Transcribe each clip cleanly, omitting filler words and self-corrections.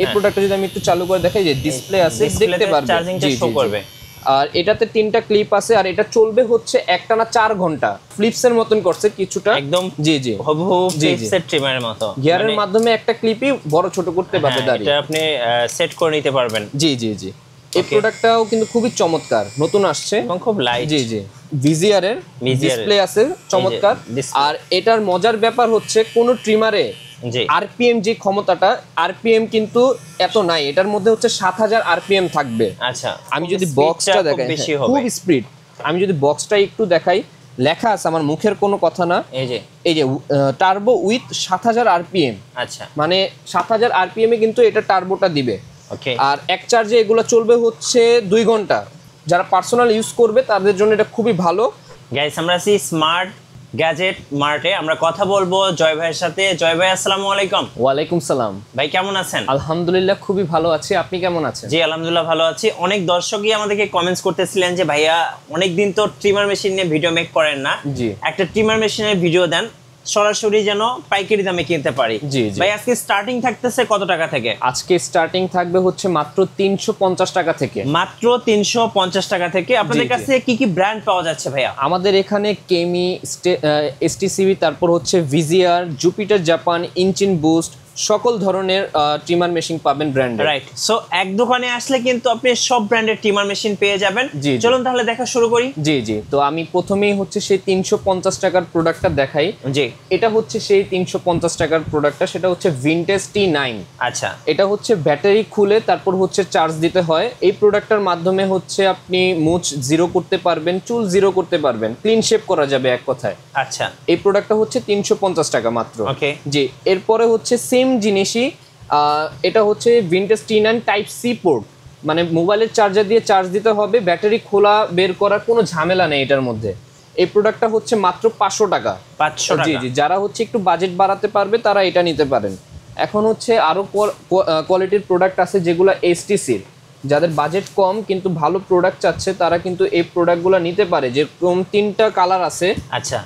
এই প্রোডাক্টটা যদি আমি একটু চালু করে দেখাই যে ডিসপ্লে আছে দেখতে পারবেন চার্জিংটা শো করবে। আর এটাতে তিনটা ক্লিপ আছে আর এটা চলবে হচ্ছে একটানা 4 ঘন্টা। ফ্লিপসের মতন করছে কিছুটা একদম জি জি হুবহু ফ্লিপসের ট্রিমারের মতো। গিয়ারের মাধ্যমে একটা ক্লিপই বড় ছোট করতে পারবে দাঁড়িয়ে। এটা আপনি সেট করে নিতে পারবেন। জি জি জি এই প্রোডাক্টটাও কিন্তু খুবই চমৎকার, নতুন আসছে এবং খুব লাইট। জি জি ভিজিআর এর ডিসপ্লে আছে চমৎকার। আর এটার মজার ব্যাপার হচ্ছে কোন ট্রিমারে আরপিএম যে ক্ষমতাটা আরপিএম কিন্তু এত নাই, এটার মধ্যে হচ্ছে 7000 আরপিএম থাকবে। আচ্ছা আমি যদি বক্সটা দেখাই খুব স্পিড, আমি যদি বক্সটা একটু দেখাই লেখা আছে আমার মুখের কোনো কথা না, এই যে টার্বো উইথ 7000 আরপিএম। আচ্ছা মানে 7000 আরপিএম এ কিন্তু এটা টার্বোটা দিবে। ওকে আর এক চার্জে এগুলো চলবে হচ্ছে 2 ঘন্টা। যারা পার্সোনাল ইউজ করবে তাদের জন্য এটা খুবই ভালো। গাইস আমরা আছি স্মার্ট গ্যাজেট মার্টে, আমরা কথা বলবো জয় ভাইয়ের সাথে। জয় ভাই আসসালামু আলাইকুম। ওয়ালাইকুম সালাম। ভাই কেমন আছেন? আলহামদুলিল্লাহ খুবই ভালো আছি, আপনি কেমন আছেন? জি আলহামদুলিল্লাহ ভালো আছি। অনেক দর্শকই আমাদেরকে কমেন্টস করতেছিলেন যে ভাইয়া অনেকদিন তো ট্রিমার মেশিন নিয়ে ভিডিও মেক করেন না, জি একটা ট্রিমার মেশিনের ভিডিও দেন সরাসরি যেন পাইকারি দামে কিনতে পারি। জি জি ভাই আজকে স্টার্টিং থাকতেছে কত টাকা থেকে? আজকে স্টার্টিং থাকবে হচ্ছে মাত্র 350 টাকা থেকে। মাত্র 350 টাকা থেকে। আপনাদের কাছে কি কি ব্র্যান্ড পাওয়া যাচ্ছে ভাইয়া? আমাদের এখানে কেমি, এসটিসিবি, তারপর হচ্ছে ভিজিআর, জুপিটার জাপান, ইঞ্চিন বুস্ট সকল ধরনের ট্রিমার মেশিন পাবেন ব্র্যান্ড। রাইট। সো এক দোকানে আসলে কিন্তু আপনি সব ব্র্যান্ডের ট্রিমার মেশিন পেয়ে যাবেন। চলুন তাহলে দেখা শুরু করি। জি জি তো আমি প্রথমেই হচ্ছে সেই 350 টাকার প্রোডাক্টটা দেখাই। জি এটা হচ্ছে সেই 350 টাকার প্রোডাক্টটা, সেটা হচ্ছে ভিনটেজ T9। আচ্ছা এটা হচ্ছে ব্যাটারি খুলে তারপর হচ্ছে চার্জ দিতে হয়। এই প্রোডাক্টটার মাধ্যমে হচ্ছে আপনি মুছ জিরো করতে পারবেন, চুল জিরো করতে পারবেন, ক্লিন শেপ করা যাবে এক কথায়। আচ্ছা এই প্রোডাক্টটা হচ্ছে 350 টাকা মাত্র। ওকে জি এরপরে হচ্ছে সেম জিনিসই, এটা হচ্ছে vintage T9 type C port, মানে মোবাইলের চার্জার দিয়ে চার্জ দিতে হবে, ব্যাটারি খোলা বের করার কোনো ঝামেলা নেই এটার মধ্যে। এই প্রোডাক্টটা হচ্ছে মাত্র 500 টাকা। 500 টাকা। জি জি যারা হচ্ছে একটু বাজেট বাড়াতে পারবে তারা এটা নিতে পারেন। এখন হচ্ছে আরো কোয়ালিটির প্রোডাক্ট আছে যেগুলো এসটিসির, যাদের বাজেট কম কিন্তু ভালো প্রোডাক্ট চাচ্ছে তারা কিন্তু এই প্রোডাক্টগুলো নিতে পারে। যেরকম 3টা কালার আছে। আচ্ছা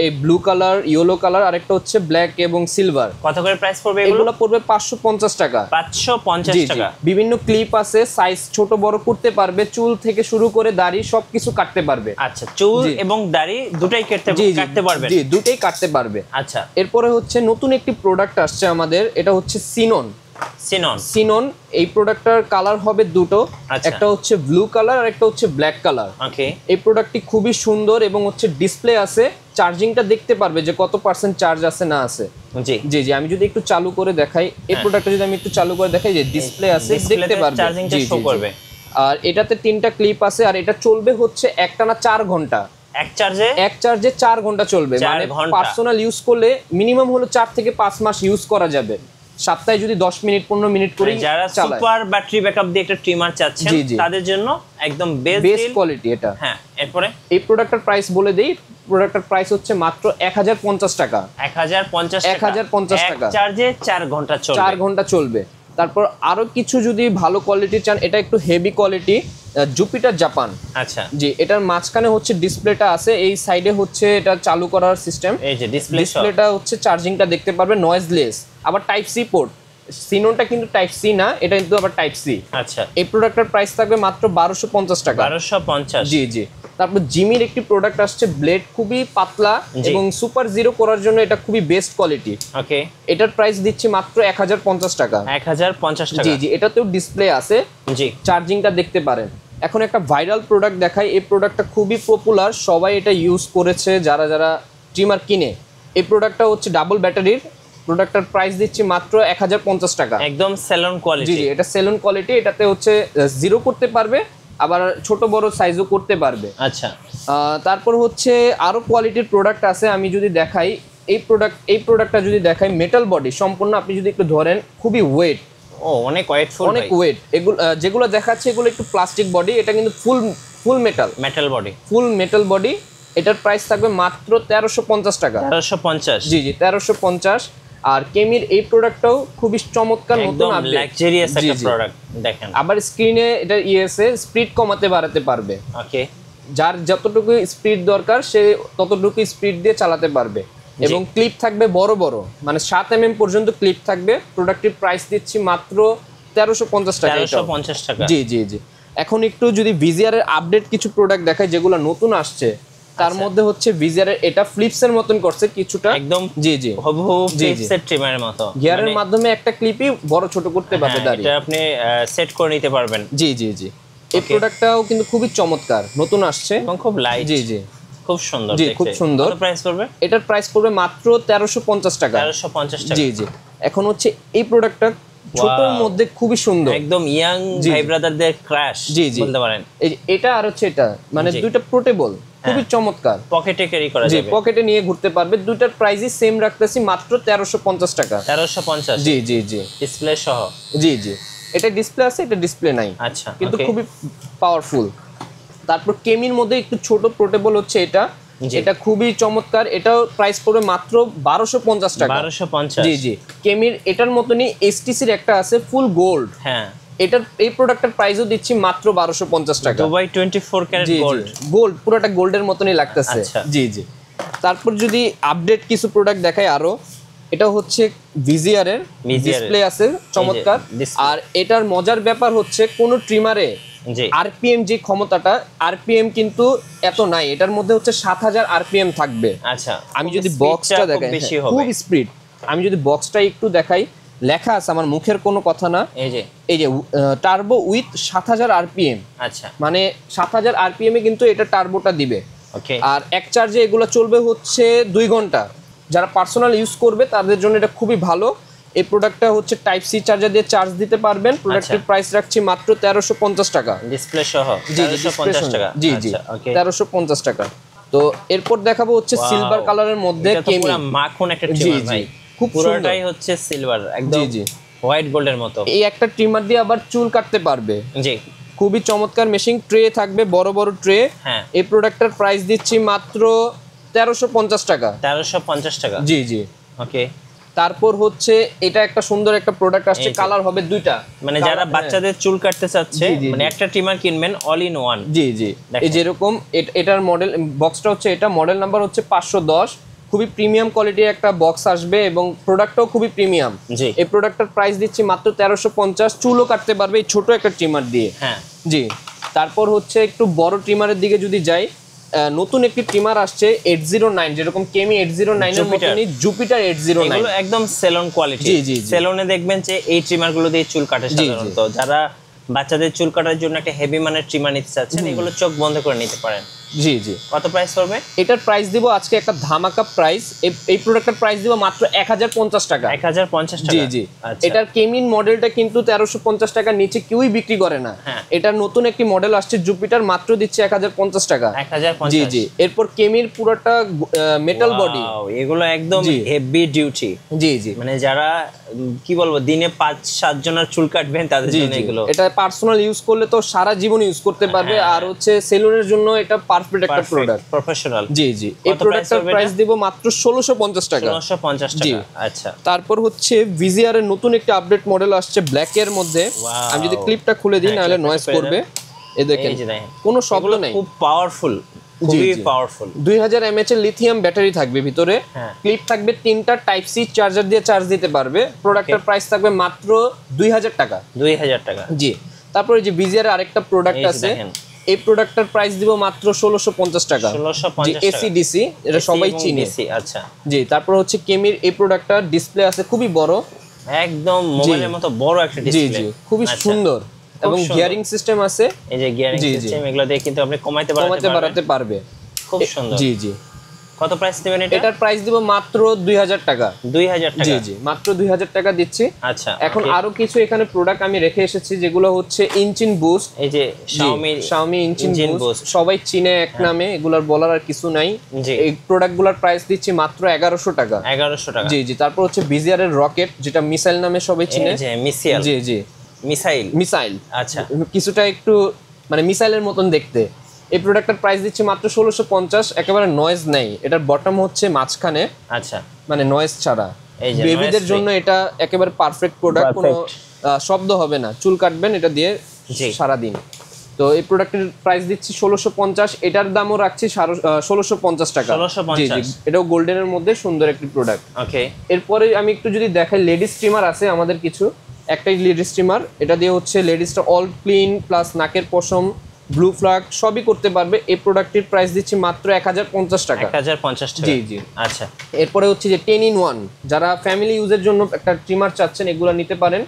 এই ব্লু কালার, ইয়েলো কালার, আর একটা হচ্ছে ব্ল্যাক এবং সিলভার। কত করে প্রাইস পড়বে এগুলো? পড়বে 550 টাকা। 550 টাকা। বিভিন্ন ক্লিপ আছে, সাইজ ছোট বড় করতে পারবে, চুল থেকে শুরু করে দাড়ি সবকিছু কাটতে পারবে। আচ্ছা চুল এবং দাড়ি দুটাই কাটতে পারবে? জি দুটেই কাটতে পারবে। আচ্ছা এরপরে হচ্ছে নতুন একটি প্রোডাক্ট আসছে আমাদের, এটা হচ্ছে সিনন। এই প্রোডাক্টটার কালার হবে দুটো, একটা হচ্ছে ব্লু কালার আর একটা হচ্ছে ব্ল্যাক কালার। ওকে এই প্রোডাক্টটি খুবই সুন্দর এবং হচ্ছে ডিসপ্লে আছে, চার্জিংটা দেখতে পারবে যে কত পার্সেন্ট চার্জ আছে না আছে। জি জি জি আমি যদি একটু চালু করে দেখাই, এই প্রোডাক্টটা যদি আমি একটু চালু করে দেখাই যে ডিসপ্লে আছে দেখতে পারবে, চার্জিংটা শো করবে। আর এটাতে 3টা ক্লিপ আছে আর এটা চলবে হচ্ছে একটানা 4 ঘন্টা। এক চার্জে 4 ঘন্টা চলবে, মানে পার্সোনাল ইউজ করলে মিনিমাম হলো 4 থেকে 5 মাস ইউজ করা যাবে। সপ্তাহে যদি 10 মিনিট 15 মিনিট করে যারা সুপার ব্যাটারি ব্যাকআপ দিয়ে একটা ট্রিমার চাচ্ছেন তাদের জন্য একদম বেস্ট কোয়ালিটি এটা। হ্যাঁ এরপরে এই প্রোডাক্টের প্রাইস বলে দেই, প্রোডাক্টের প্রাইস হচ্ছে মাত্র 1050 টাকা। 1050 টাকা চার্জে 4 ঘন্টা চলবে। 4 ঘন্টা চলবে। তারপর আরো কিছু যদি ভালো কোয়ালিটি চান, এটা একটু হেভি কোয়ালিটি, জুপিটার জাপান। আচ্ছা জি এটার মাঝখানে হচ্ছে ডিসপ্লেটা আছে, এই সাইডে হচ্ছে এটা চালু করার সিস্টেম। এই যে ডিসপ্লেটা হচ্ছে চার্জিংটা দেখতে পারবে, নয়েজলেস, আবার টাইপ সি পোর্ট। সিনোনটা কিন্তু টাইপ সি না, এটা কিন্তু আবার টাইপ সি। আচ্ছা এই প্রোডাক্টের প্রাইস থাকবে মাত্র 1250 টাকা। 1250। জি জি তারপর জিমির একটি প্রোডাক্ট আসছে, ব্লেড খুবই পাতলা এবং সুপার জিরো করার জন্য এটা খুবই বেস্ট কোয়ালিটি। ওকে এটার প্রাইস দিচ্ছি মাত্র 1050 টাকা। 1050 টাকা। জি জি এটাতেও ডিসপ্লে আছে, জি চার্জিংটা দেখতে পারেন। এখন একটা ভাইরাল প্রোডাক্ট দেখাই, এই প্রোডাক্টটা খুবই পপুলার, সবাই এটা ইউজ করেছে যারা যারা ট্রিমার কিনে। এই প্রোডাক্টটা হচ্ছে ডাবল ব্যাটারির, প্রোডাক্টটার প্রাইস দিচ্ছি মাত্র 1050 টাকা। একদম সেলুন কোয়ালিটি। জি জি এটা সেলুন কোয়ালিটি, এটাতে হচ্ছে জিরো করতে পারবে, আবার ছোট বড় সাইজও করতে পারবে। আচ্ছা তারপর হচ্ছে আরো কোয়ালিটির প্রোডাক্ট আছে, আমি যদি দেখাই এই প্রোডাক্টটা যদি দেখাই, মেটাল বডি সম্পূর্ণ, আপনি যদি একটু ধরেন খুবই ওয়েট, অনেক ওয়েট। এগুলো যেগুলো দেখাচ্ছে এগুলো একটু প্লাস্টিক বডি, এটা কিন্তু ফুল মেটাল বডি। এটার প্রাইস থাকবে মাত্র 1350 টাকা। 1350। জি জি 1350। আর কেমির এই প্রোডাক্টটাও খুবই চমৎকার, নতুন লাক্সারিয়াস একটা প্রোডাক্ট দেখেন। আবার স্ক্রিনে এটা স্পিড কমাতে বাড়াতে পারবে। ওকে যার যতটুকু স্পিড দরকার সে ততটুকু স্পিড দিয়ে চালাতে পারবে। এবং ক্লিপ থাকবে বড় বড়, মানে 7 mm পর্যন্ত ক্লিপ থাকবে। প্রোডাক্টের প্রাইস দিচ্ছি মাত্র 1350 টাকা। 1350 টাকা। জি জি জি। এখন একটু যদি ভিজিআর এর আপডেট কিছু প্রোডাক্ট দেখায় যেগুলো নতুন আসছে, তার মধ্যে হচ্ছে ভিজিআর এর এটা ফ্লিপস এর মতন করছে কিছুটা, একদম জি জি হুবহু ফ্লিপস এর ট্রিমারের মতো, গিয়ারের মাধ্যমে একটা ক্লিপই বড় ছোট করতে পারবে দাঁড়িয়ে, এটা আপনি সেট করে নিতে পারবেন। জি জি জি। এই প্রোডাক্টটাও কিন্তু খুবই চমৎকার, নতুন আসছে এবং খুব লাইট। জি জি খুব সুন্দর জি, দেখতে। খুব সুন্দর। কত প্রাইস পড়বে? এটার প্রাইস পড়বে মাত্র 1350 টাকা। 1350 টাকা। জি জি। এখন হচ্ছে এই প্রোডাক্টটা ছোটর মধ্যে খুবই সুন্দর, একদম ইয়াং ভাই ব্রাদারদের ক্র্যাশ বলতে পারেন। এই এটা আর হচ্ছে এটা, মানে দুইটা পোর্টেবল, খুবই চমৎকার, পকেটে ক্যারি করা জি যাবে, পকেটে নিয়ে ঘুরতে পারবে। দুইটার প্রাইসই সেম রাখতেছি মাত্র 1350 টাকা। 1350। জি জি জি। ডিসপ্লে সহ। জি জি। এটা ডিসপ্লে আছে, এটা ডিসপ্লে নাই, আচ্ছা, কিন্তু খুবই পাওয়ারফুল। তারপর কেমির মধ্যে একটু ছোট পোর্টেবল হচ্ছে এটা, এটা খুবই চমৎকার। এটাও প্রাইস পড়বে মাত্র 1250 টাকা। 1250। জি জি। কেমির এটার মতনই এসটিসির একটা আছে ফুল গোল্ড, হ্যাঁ এটার এই প্রোডাক্টের প্রাইসও দিচ্ছি মাত্র 1250 টাকা। দুবাই 24 ক্যারেট গোল্ড, গোল্ড পুরোটা গোল্ডের মতনই লাগতেছে। জি জি। তারপর যদি আপডেট কিছু প্রোডাক্ট দেখাই আরো, এটা হচ্ছে ভিজিআর এর ডিসপ্লে আছে চমৎকার। আর এটার মজার ব্যাপার হচ্ছে কোন ট্রিমারে আরপিএম যে ক্ষমতাটা, আরপিএম কিন্তু এত নাই, এটার মধ্যে হচ্ছে 7000 আরপিএম থাকবে। আচ্ছা, আমি যদি বক্সটা দেখাই, খুব স্পিড। আমি যদি বক্সটা একটু দেখাই, লেখা আছে, আমার মুখের কোনো কথা না, এই যে টার্বো উইথ 7000 আরপিএম। আচ্ছা, মানে 7000 আরপিএম এ কিন্তু এটা টার্বোটা দিবে। ওকে। আর এক চার্জে এগুলো চলবে হচ্ছে 2 ঘন্টা। যারা পার্সোনাল ইউজ করবে তাদের জন্য এটা খুবই ভালো। এই প্রোডাক্টটা হচ্ছে টাইপ সি চার্জার দিয়ে চার্জ দিতে পারবেন। প্রোডাক্টের প্রাইস রাখছি মাত্র 1350 টাকা, ডিসপ্লে সহ। জি 1350 টাকা। জি জি, 1350 টাকা। তো এরপর দেখাবো হচ্ছে সিলভার কালারের মধ্যে কেমি, পুরো মাখন একটা ট্রিমার ভাই, খুব পুরোটাই হচ্ছে সিলভার, একদম হোয়াইট গোল্ডের মতো। এই একটা ট্রিমার দিয়ে আবার চুল কাটতে পারবে। জি, খুবই চমৎকার মেশিন। ট্রে থাকবে, বড় বড় ট্রে। এই প্রোডাক্টের প্রাইস দিচ্ছি মাত্র 1350 টাকা। 1350 টাকা। জি জি, ওকে। তারপর হচ্ছে এটা একটা সুন্দর একটা প্রোডাক্ট আসছে, কালার হবে দুইটা। মানে যারা বাচ্চাদের চুল কাটতে চাচ্ছে, মানে একটা ট্রিমার কিনবেন অল ইন ওয়ান। জি জি। এই যেরকম এটার মডেল বক্সটা হচ্ছে, এটা মডেল নাম্বার হচ্ছে 510। খুবই প্রিমিয়াম কোয়ালিটির একটা বক্স আসবে এবং প্রোডাক্টটাও খুবই প্রিমিয়াম। এই প্রোডাক্টের প্রাইস দিচ্ছি মাত্র 1350। চুলও কাটতে পারবে এই ছোট একটা ট্রিমার দিয়ে। হ্যাঁ জি। তারপর হচ্ছে একটু বড় ট্রিমারের দিকে যদি যাই, নতুন একটি ট্রিমার আসছে 809, যেরকম কেমি 809 এর মতনই জুপিটার 809। এগুলো একদম সেলন কোয়ালিটি। জি জি। সেলনে দেখবেন যে এই ট্রিমার গুলো দিয়ে চুল কাটে সাধারণত। যারা বাচ্চাদের চুল কাটার জন্য একটা হেভি মানের ট্রিমার নিতে চাচ্ছেন, এগুলো চোখ বন্ধ করে নিতে পারেন। জি জি। কত প্রাইস পড়বে? এটার প্রাইস দিব আজকে একটা ধামাকা প্রাইস। এই প্রোডাক্টের প্রাইস দিব মাত্র 1050 টাকা। 1050 টাকা। জি জি। এটার কেমিন মডেলটা কিন্তু 1350 টাকার নিচে কেউই বিক্রি করে না। এটার নতুন একটি মডেল আসছে জুপিটার, মাত্র দিচ্ছে 1050 টাকা। 1050। জি জি। এরপর কেমির পুরোটা মেটাল বডি, এগুলো একদম হেভি ডিউটি। জি জি। মানে যারা কি বলবো দিনে 5-7 জনের চুল কাটবেন তাদের জন্য এগুলো। এটা পার্সোনাল ইউজ করলে তো সারা জীবন ইউজ করতে পারবে। আর হচ্ছে সেলুনের জন্য এটা পারফেক্ট একটা প্রোডাক্ট, প্রফেশনাল। জি জি। এই প্রোডাক্টের প্রাইস দিব মাত্র 1650 টাকা। 1650 টাকা। আচ্ছা। তারপর হচ্ছে ভিজিআর এর নতুন একটা আপডেট মডেল আসছে ব্ল্যাক এর মধ্যে। আমি যদি ক্লিপটা খুলে দিই নাহলে নয়েজ করবে। এই দেখেন কোনো শব্দ নেই, খুব পাওয়ারফুল, খুবই পাওয়ারফুল। 2000 mAh এর লিথিয়াম ব্যাটারি থাকবে ভিতরে। ক্লিপ থাকবে 3টা, টাইপ সি চার্জার দিয়ে চার্জ দিতে পারবে। প্রোডাক্টের প্রাইস থাকবে মাত্র 2000 টাকা। 2000 টাকা। জি। তারপরে যে ভিজিআর এর আরেকটা প্রোডাক্ট আছে, এই প্রোডাক্টটার প্রাইস দিব মাত্র 1650 টাকা। 1650 টাকা। এসি ডিসি, এটা সবাই চিনে। আচ্ছা। জি। তারপর হচ্ছে কেমির এই প্রোডাক্টটা ডিসপ্লে আছে খুবই বড়, একদম মোবাইলের মতো বড় একটা ডিসপ্লে। জি জি, খুবই সুন্দর। এবং গিয়ারিং সিস্টেম আছে, এই যে গিয়ারিং সিস্টেম, এগুলো দিয়ে কিন্তু আপনি কমাইতে বাড়াতে পারবে। খুব সুন্দর। জি জি। কত প্রাইস দিবেন এটা? এটার প্রাইস দিব মাত্র 2000 টাকা। 2000 টাকা। জি জি, মাত্র 2000 টাকা দিচ্ছি। আচ্ছা। এখন আরো কিছু এখানে প্রোডাক্ট আমি রেখে এসেছি যেগুলো হচ্ছে ইঞ্জিন বুস্ট। এই যে Xiaomi ইঞ্জিন বুস্ট সবাই চিনে এক নামে, এগুলার বলার আর কিছু নাই। এই প্রোডাক্টগুলোর প্রাইস দিচ্ছি মাত্র 1100 টাকা। 1100 টাকা। জি জি। তারপর হচ্ছে ভিজিআর এর রকেট, যেটা মিসাইল নামে সবাই চিনে। এই যে মিসাইল। জি জি। মিসাইল। আচ্ছা। কিছুটা একটু মানে মিসাইলের মতন দেখতে। এই প্রোডাক্টের প্রাইস দিচ্ছি মাত্র 1650। একেবারে নয়েজ নেই, এটার বটম হচ্ছে মাঝখানে। আচ্ছা। মানে নয়েজ ছাড়া। বেবিদের জন্য এটা একেবারে পারফেক্ট প্রোডাক্ট, কোনো শব্দ হবে না, চুল কাটবেন এটা দিয়ে সারা দিন। তো তো এই প্রোডাক্টের প্রাইস দিচ্ছি 1650, এটার দামও রাখছি 1650 টাকা। 1650 এটাও গোল্ডেনের মধ্যে সুন্দর একটি প্রোডাক্ট। ওকে, এরপরে আমি একটু যদি দেখাই, লেডিস স্ট্রিমার আছে আমাদের কিছু, একটাই লেডিস স্ট্রিমার, এটা দিয়ে হচ্ছে লেডিসটা অল ক্লিন প্লাস নাকের পশম ব্লু ফ্ল্যাগ সবই করতে পারবে। এই প্রোডাক্টের প্রাইস দিচ্ছি মাত্র 1050 টাকা। 1050 টাকা। জি জি। আচ্ছা, এরপরে হচ্ছে যে 10 in 1, যারা ফ্যামিলি ইউজের জন্য একটা ট্রিমার চাচ্ছেন এগুলো নিতে পারেন।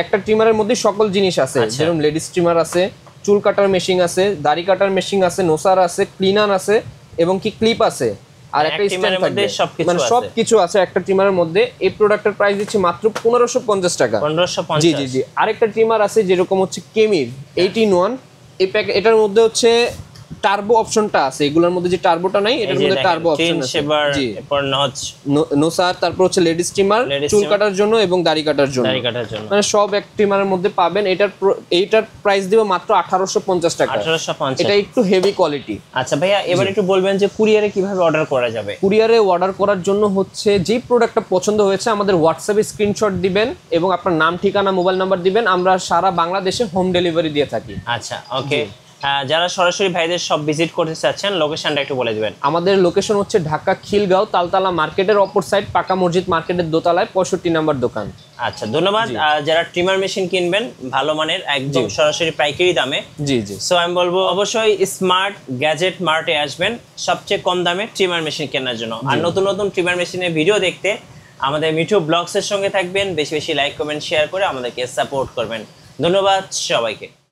একটা ট্রিমারের মধ্যে সকল জিনিস আছে, যেরকম লেডিস ট্রিমার আছে, চুল কাটার মেশিন আছে, দাড়ি কাটার মেশিন আছে, নোসার আছে, ক্লিনার আছে এবং কি ক্লিপ আছে, আর একটা স্ট্যান্ড থাকবে, মানে সবকিছু আছে একটা ট্রিমারের মধ্যে। এই প্রোডাক্টের প্রাইস দিচ্ছি মাত্র 1550 টাকা। 1550। জি জি জি। আরেকটা ট্রিমার আছে যেরকম হচ্ছে কেমির 18 in 1, এই এটার মধ্যে হচ্ছে টার্বো অপশনটা আছে, এগুলোর মধ্যে যে টার্বোটা নাই এটার মধ্যে টার্বো অপশন আছে। জি, এরপর নচ, নোসার, তারপর হচ্ছে লেডিস ট্রিমার চুল কাটার জন্য এবং দাড়ি কাটার জন্য, মানে সব এক ট্রিমারের মধ্যে পাবেন। এইটার প্রাইস দিব মাত্র 1850 টাকা। 1850, এটা একটু হেভি কোয়ালিটি। আচ্ছা ভাইয়া, এবার একটু বলবেন যে কুরিয়ারে কিভাবে অর্ডার করা যাবে? কুরিয়ারে অর্ডার করার জন্য হচ্ছে যেই প্রোডাক্টটা পছন্দ হয়েছে আমাদের হোয়াটসঅ্যাপে স্ক্রিনশট দিবেন এবং আপনার নাম, ঠিকানা, মোবাইল নাম্বার দিবেন, আমরা সারা বাংলাদেশে হোম ডেলিভারি দিয়ে থাকি। আচ্ছা, ওকে। যারা সরাসরি ভাইদের সব ভিজিট করতে চাচ্ছেন লোকেশনটা একটু বলে দিবেন। আমাদের লোকেশন হচ্ছে ঢাকা খিলগাঁও তালতলা মার্কেটের অপর সাইড, পাকা মসজিদ মার্কেটের দোতলায় 65 নম্বর দোকান। আচ্ছা, ধন্যবাদ। যারা ট্রিমার মেশিন কিনবেন ভালো মানের একদম সরাসরি পাইকারি দামে, জি জি, সো আমি বলবো অবশ্যই স্মার্ট গ্যাজেট মার্টে আসবেন সবচেয়ে কম দামে ট্রিমার মেশিন কেনার জন্য। আর নতুন নতুন ট্রিমার মেশিনের ভিডিও দেখতে আমাদের মিঠু ব্লগসের সঙ্গে থাকবেন, বেশি বেশি লাইক কমেন্ট শেয়ার করে আমাদেরকে সাপোর্ট করবেন। ধন্যবাদ সবাইকে।